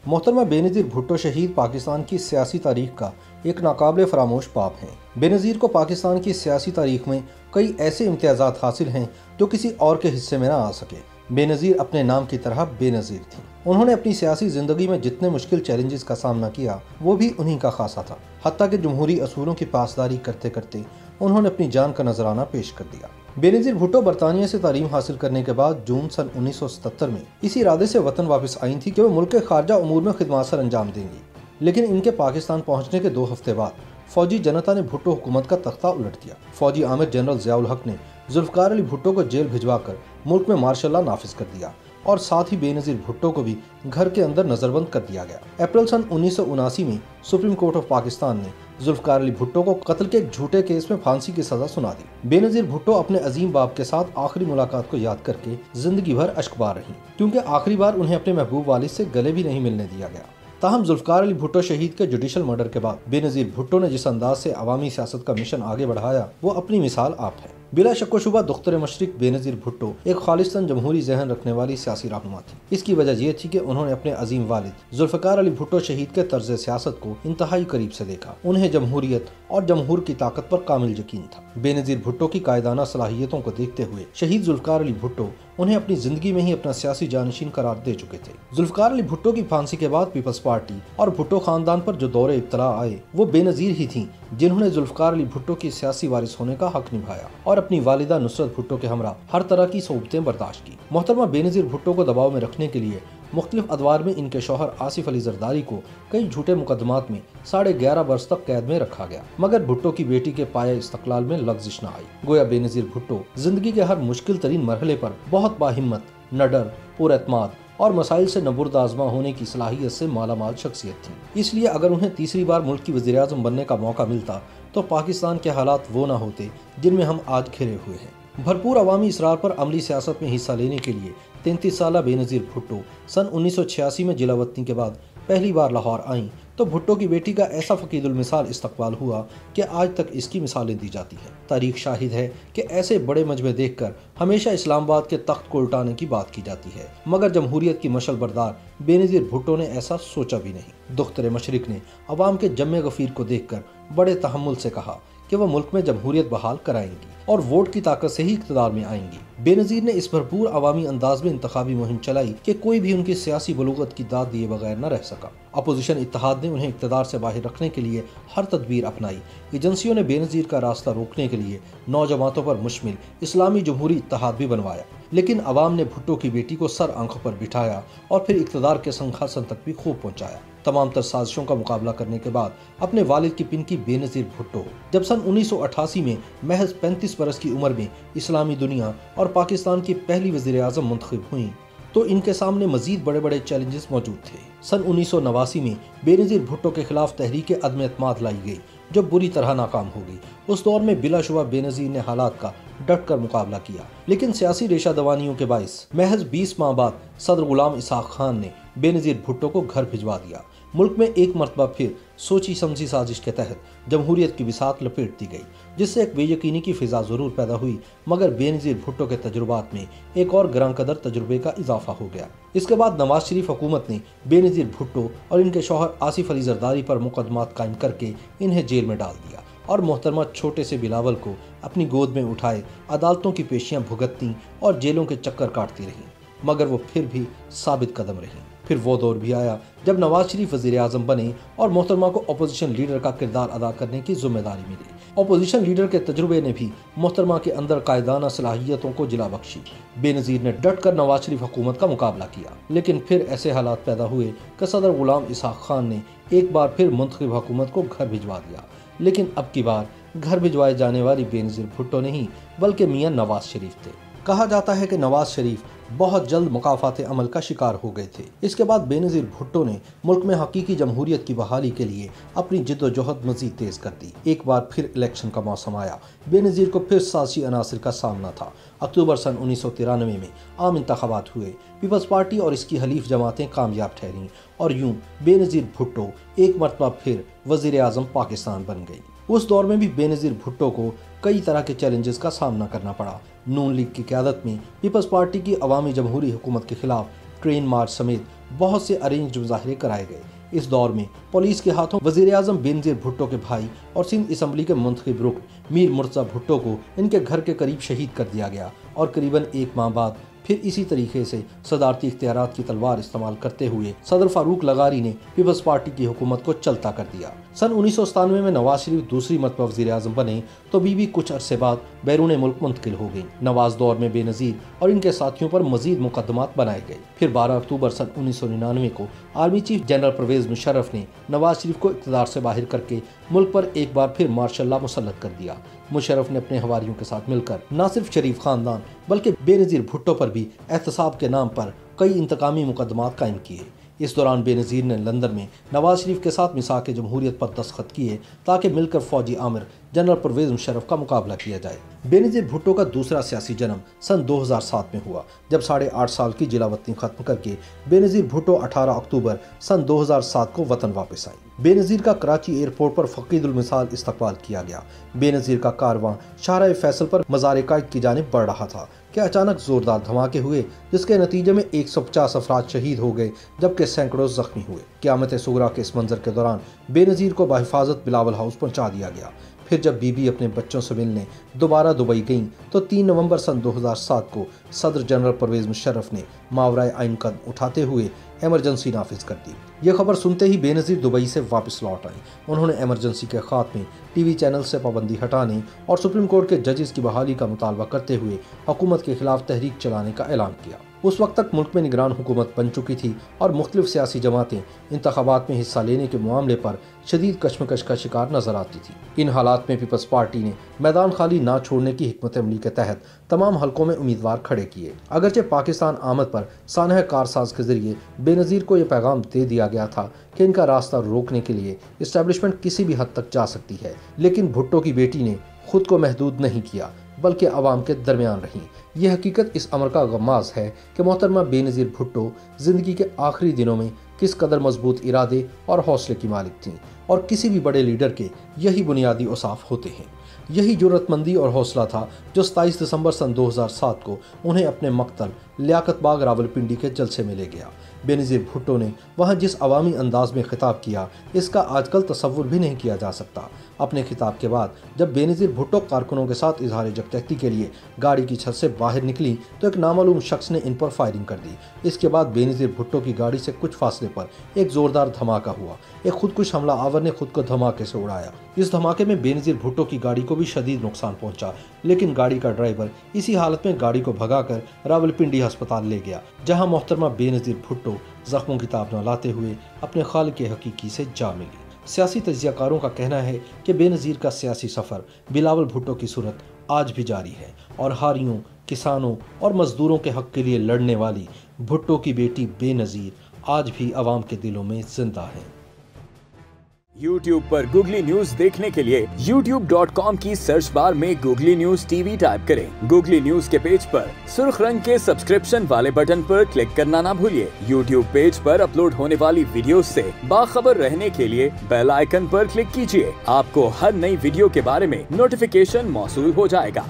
मोहतरमा बेनज़ीर भुट्टो शहीद पाकिस्तान की सियासी तारीख का एक नाकाबिल फरामोश बाब हैं। बेनज़ीर को पाकिस्तान की सियासी तारीख में कई ऐसे इम्तियाज़ात हासिल हैं जो किसी और के हिस्से में न आ सके। बेनज़ीर अपने नाम की तरह बेनज़ीर थी। उन्होंने अपनी सियासी ज़िंदगी में जितने मुश्किल चैलेंजेस का सामना किया वो भी उन्हीं का खासा था। हत्ता कि जमहूरी असूलों की पासदारी करते करते उन्होंने अपनी जान का नजराना पेश कर दिया। बेनज़ीर भुट्टो बरतानिया से तालीम हासिल करने के बाद जून सन 1977 में इस इरादे से वतन वापस आई थी कि वो मुल्क के खारजा उमूर में खिदमत सर अंजाम देंगी। लेकिन इनके पाकिस्तान पहुंचने के 2 हफ्ते बाद फौजी जनता ने भुट्टो हुकूमत का तख्ता उलट दिया। फौजी आमिर जनरल ज़िया उल हक ने जुल्फ़िकार अली भुट्टो को जेल भिजवाकर मुल्क में मार्शल लॉ नाफिज कर दिया और साथ ही बेनज़ीर भुट्टो को भी घर के अंदर नजरबंद कर दिया गया। अप्रैल सन 1979 में सुप्रीम कोर्ट ऑफ पाकिस्तान ने जुल्फ़िकार अली भुट्टो को कत्ल के एक झूठे केस में फांसी की सजा सुना दी। बेनज़ीर भुट्टो अपने अजीम बाप के साथ आखिरी मुलाकात को याद करके जिंदगी भर अश्कबार रही, क्योंकि आखिरी बार उन्हें अपने महबूब वालिद से गले भी नहीं मिलने दिया गया। ताहम जुल्फ़िकार अली भुट्टो शहीद के जुडिशल मर्डर के बाद बेनज़ीर भुट्टो ने जिस अंदाज से अवामी सियासत का मिशन आगे बढ़ाया वो अपनी मिसाल आप है। बिला शक व शुबा दुख्तर मशरिक बेनज़ीर भुट्टो एक खालिस्तन जमहूरी जहन रखने वाली सियासी रहनुमा थी। इसकी वजह यह थी कि उन्होंने अपने अजीम वालिद जुल्फ़िकार अली भुट्टो शहीद के तर्ज सियासत को इंतहाई करीब से देखा। उन्हें जमहूरियत और जमहूर की ताकत पर कामिल यकीन था। बेनज़ीर भुट्टो की कायदाना सलाहियतों को देखते हुए शहीद जुल्फ़िकार अली भुट्टो उन्हें अपनी जिंदगी में ही अपना सियासी जानशीन करार दे चुके थे। जुल्फ़िकार अली भुट्टो की फांसी के बाद पीपल्स पार्टी और भुट्टो खानदान पर जो दौरे इब्तला आए वो बेनज़ीर ही थीं जिन्होंने जुल्फ़िकार अली भुट्टो की सियासी वारिस होने का हक निभाया और अपनी वालिदा नुसरत भुट्टो के हमरा हर तरह की सोबतें बर्दाश्त की। मोहतरमा बेनज़ीर भुट्टो को दबाव में रखने के लिए मुख्तलिफ अदवार में इनके शौहर आसिफ अली जरदारी को कई झूठे मुकदमात में 11.5 बरस तक कैद में रखा गया, मगर भुट्टो की बेटी के पाए इस्तक़लाल में लग़ज़िश न आई। गोया बेनज़ीर भुट्टो जिंदगी के हर मुश्किल तरीन मरहले पर बहुत बाहिम्मत, नडर, पुरएतमाद और मसाइल से नबुर्द आज़मा होने की सलाहियत से मालामाल शख्सियत थी। इसलिए अगर उन्हें तीसरी बार मुल्क की वज़ीर आज़म बनने का मौका मिलता तो पाकिस्तान के हालात वो न होते जिनमें हम आज घिरे हुए हैं। भरपूर अवामी इसरार पर अमली सियासत में हिस्सा लेने के लिए 33 साला बेनज़ीर भुट्टो सन 1986 में जिला वतनी के बाद पहली बार लाहौर आईं तो भुट्टो की बेटी का ऐसा फ़कीदुल मिसाल इस्तकबाल हुआ कि आज तक इसकी मिसालें दी जाती हैं। तारीख शाहिद है कि ऐसे बड़े मजमे देखकर हमेशा इस्लामाबाद के तख्त को उल्टाने की बात की जाती है, मगर जमहूरियत की मशल बरदार बेनज़ीर भुट्टो ने ऐसा सोचा भी नहीं। दुख्तर मशरिक ने अवाम के जम्मे गफीर को देखकर बड़े तहम्मुल से कहा कि वह मुल्क में जमहूरियत बहाल कराएंगी और वोट की ताकत से ही इक़्तिदार में आएंगी। बेनज़ीर ने इस भरपूर अवामी अंदाज में इंतखाबी मुहिम चलाई कि कोई भी उनकी सियासी बलूगत की दाद दिए बगैर न रह सका। अपोजिशन इत्तेहाद ने उन्हें इक़्तिदार से बाहर रखने के लिए हर तदबीर अपनाई। एजेंसियों ने बेनज़ीर का रास्ता रोकने के लिए 9 जमातों पर मुश्तमिल इस्लामी जमहूरी इत्तेहाद भी बनवाया, लेकिन अवाम ने भुट्टो की बेटी को सर आंखों पर बिठाया और फिर इक़्तिदार के संघासन तक भी खूब पहुँचाया। तमाम तर साजिशों का मुकाबला करने के बाद अपने वालिद की पिनकी बेनज़ीर भुट्टो जब सन 1988 में महज 35 बरस की उम्र में इस्लामी दुनिया और पाकिस्तान की पहली वज़ीर आज़म मुंतखब हुई तो इनके सामने मजीद बड़े बड़े चैलेंजेस मौजूद थे। सन 1989 में बेनज़ीर भुट्टो के खिलाफ तहरीक अदम एतमाद लाई गई जो बुरी तरह नाकाम हो गई। उस दौर में बिलाशुबा बेनज़ीर ने हालात का डट कर मुकाबला किया, लेकिन सियासी रेशा दवानियों के बाइस महज 20 माह बाद सदर गुलाम इसहाक खान ने बेनज़ीर भुट्टो को घर भिजवा दिया। मुल्क में एक मरतबा फिर सोची समझी साजिश के तहत जमहूरियत की बिसात लपेट दी गई, जिससे एक बेयकीनी की फिजा ज़रूर पैदा हुई, मगर बेनज़ीर भुट्टो के तजुर्बात में एक और ग्रां कदर तजुर्बे का इजाफा हो गया। इसके बाद नवाज शरीफ हुकूमत ने बेनज़ीर भुट्टो और इनके शौहर आसिफ अली जरदारी पर मुकदमात कायम करके इन्हें जेल में डाल दिया और मोहतरमा छोटे से बिलावल को अपनी गोद में उठाए अदालतों की पेशियां भुगतती और जेलों के चक्कर काटती रहीं, मगर वो फिर भी साबित कदम रही। फिर वो दौर भी आया जब नवाज शरीफ वज़ीर आज़म बने और मोहतरमा को अपोजिशन लीडर का किरदार अदा करने की जिम्मेदारी मिली। अपोजिशन लीडर के तजुर्बे ने भी मोहतरमा के अंदर कायदाना सलाहियतों को जिला बख्शी। बेनज़ीर ने डट कर नवाज शरीफ हुकूमत का मुकाबला किया, लेकिन फिर ऐसे हालात पैदा हुए कि सदर गुलाम इसहाक खान ने एक बार फिर मुंतखब हुकूमत को घर भिजवा दिया। लेकिन अब की बार घर भिजवाए जाने वाली बेनज़ीर भुट्टो नहीं बल्कि मियाँ नवाज शरीफ थे। कहा जाता है कि नवाज शरीफ बहुत जल्द मुकाफात अमल का शिकार हो गए थे। इसके बाद बेनज़ीर भुट्टो ने मुल्क में हकीकी जमहूरियत की बहाली के लिए अपनी जिद्दोजहद मजीद तेज़ कर दी। एक बार फिर इलेक्शन का मौसम आया। बेनज़ीर को फिर साजिशी अनासर का सामना था। अक्टूबर सन 1993 में आम इंतखाबात हुए। पीपल्स पार्टी और इसकी हलीफ जमातें कामयाब ठहरीं और यूं बेनज़ीर भुट्टो एक मरतबा फिर वज़ीर आज़म पाकिस्तान बन गई। उस दौर में भी बेनज़ीर भुट्टो को कई तरह के चैलेंजेस का सामना करना पड़ा। नून लीग की क़यादत में पीपल्स पार्टी की अवामी जमहूरी हुकूमत के खिलाफ ट्रेन मार्च समेत बहुत से अरेंज्ड मुजाहरे कराए गए। इस दौर में पुलिस के हाथों वजीर आजम बेनजीर भुट्टो के भाई और सिंध असम्बली के मुंतखब रुकन मीर मुर्तज़ा भुट्टो को इनके घर के करीब शहीद कर दिया गया और करीबन 1 माह बाद फिर इसी तरीके से सदारती इख्तियारात की तलवार इस्तेमाल करते हुए सदर फारूक लगारी ने पीपल्स पार्टी की हुकूमत को चलता कर दिया। सन 1997 में नवाज शरीफ दूसरी मरतबा वज़ीर आज़म बने तो बीबी कुछ अरसे बाद बैरून मुल्क मुंतकिल हो गई। नवाज दौर में बेनज़ीर और इनके साथियों पर मजीद मुकदमात बनाए गए। फिर 12 अक्टूबर सन 1999 को army chief general Pervez Musharraf ने नवाज शरीफ को इक़्तिदार से बाहर करके मुल्क पर एक बार फिर मार्शल लॉ मुसल्लत कर दिया। मुशर्रफ ने अपने हवारियों के साथ मिलकर न सिर्फ शरीफ खानदान बल्कि बेनज़ीर भुट्टो पर भी एहतसाब के नाम पर कई इंतकामी मुकदमात कायम किए। इस दौरान बेनज़ीर ने लंदन में नवाज शरीफ के साथ मिसाक जमहूरियत पर दस्तखत किए ताकि मिलकर फौजी आमिर जनरल परवेज मुशर्रफ का मुकाबला किया जाए। बेनज़ीर भुट्टो का दूसरा सियासी जन्म सन 2007 में हुआ, जब 8.5 साल की जिलावतनी खत्म करके बेनज़ीर भुट्टो 18 अक्टूबर सन 2007 को वतन वापस आई। बेनज़ीर का कराची एयरपोर्ट पर फ़कीदुल मिसाल इस्तकबाल किया गया। बेनज़ीर का कारवां शाहराह फैसल पर मज़ार कायद की जानिब बढ़ रहा था कि अचानक जोरदार धमाके हुए, जिसके नतीजे में 150 अफराद शहीद हो गए जबकि सैकड़ों जख्मी हुए। क़यामत सुगरा के इस मंजर के दौरान बेनज़ीर को बहिफाजत बिलावल हाउस पहुंचा दिया गया। फिर जब बीबी अपने बच्चों से मिलने दोबारा दुबई गईं तो 3 नवंबर सन 2007 को सदर जनरल परवेज मुशर्रफ ने मावराए आइन कदम उठाते हुए एमरजेंसी नाफिज कर दी। यह खबर सुनते ही बेनज़ीर दुबई से वापस लौट आए। उन्होंने एमरजेंसी के खात्मे, टीवी चैनल से पाबंदी हटाने और सुप्रीम कोर्ट के जजेस की बहाली का मुतालबा करते हुए हुकूमत के खिलाफ तहरीक चलाने का ऐलान किया। उस वक्त तक मुल्क में निगरान हुकूमत बन चुकी थी और मुख्तलिफ सियासी जमातें इंतखाबात में हिस्सा लेने के मामले पर शदीद कशमकश का शिकार नजर आती थी। इन हालात में पीपल्स पार्टी ने मैदान खाली ना छोड़ने की हिकमत अमली के तहत तमाम हलकों में उम्मीदवार खड़े किए। अगरचे पाकिस्तान आमद पर सानह कारसाज के जरिए बेनज़ीर को यह पैगाम दे दिया गया था कि इनका रास्ता रोकने के लिए इस्टेब्लिशमेंट किसी भी हद तक जा सकती है, लेकिन भुट्टो की बेटी ने खुद को महदूद नहीं किया बल्कि अवाम के दरमियान रही। यह हकीकत इस अमर का गमाज है कि मोहतरमा बेनज़ीर भुट्टो ज़िंदगी के आखिरी दिनों में किस कदर मजबूत इरादे और हौसले की मालिक थीं, और किसी भी बड़े लीडर के यही बुनियादी औसाफ होते हैं। यही जुर्रतमंदी और हौसला था जो 27 दिसंबर सन 2007 को उन्हें अपने मकतल लियाकत बाग रावलपिंडी के जलसे में ले गया। बेनज़ीर भुट्टो ने वहाँ जिस अवामी अंदाज में खिताब किया, इसका आजकल तसव्वुर भी नहीं किया जा सकता। अपने खिताब के बाद जब बेनज़ीर भुट्टो कारकुनों के साथ इजहार यकजहती के लिए गाड़ी की छत से बाहर निकली तो एक नामालूम शख्स ने इन पर फायरिंग कर दी। इसके बाद बेनज़ीर भुट्टो की गाड़ी से कुछ फासले पर एक जोरदार धमाका हुआ। एक खुदकुश हमला आवर ने खुद को धमाके से उड़ाया। इस धमाके में बेनज़ीर भुट्टो की गाड़ी को भी शदीद नुकसान पहुंचा, लेकिन गाड़ी का ड्राइवर इसी हालत में गाड़ी को भगाकर रावलपिंडी अस्पताल ले गया, जहां मोहतरमा बेनज़ीर भुट्टो जख्मों की ताब न लाते हुए अपने खालिक के हकीकी से जा मिली। सियासी तज्ज़ियाकारों का कहना है कि बेनज़ीर का सियासी सफ़र बिलावल भुट्टो की सूरत आज भी जारी है और हारियों, किसानों और मजदूरों के हक के लिए लड़ने वाली भुट्टो की बेटी बेनज़ीर आज भी अवाम के दिलों में जिंदा है। YouTube पर गूगली न्यूज देखने के लिए youtube.com की सर्च बार में गूगली न्यूज टीवी टाइप करें। गूगली न्यूज के पेज पर सुर्ख रंग के सब्सक्रिप्शन वाले बटन पर क्लिक करना ना भूलिए। YouTube पेज पर अपलोड होने वाली वीडियोस से बाखबर रहने के लिए बेल आइकन पर क्लिक कीजिए। आपको हर नई वीडियो के बारे में नोटिफिकेशन मौसूल हो जाएगा।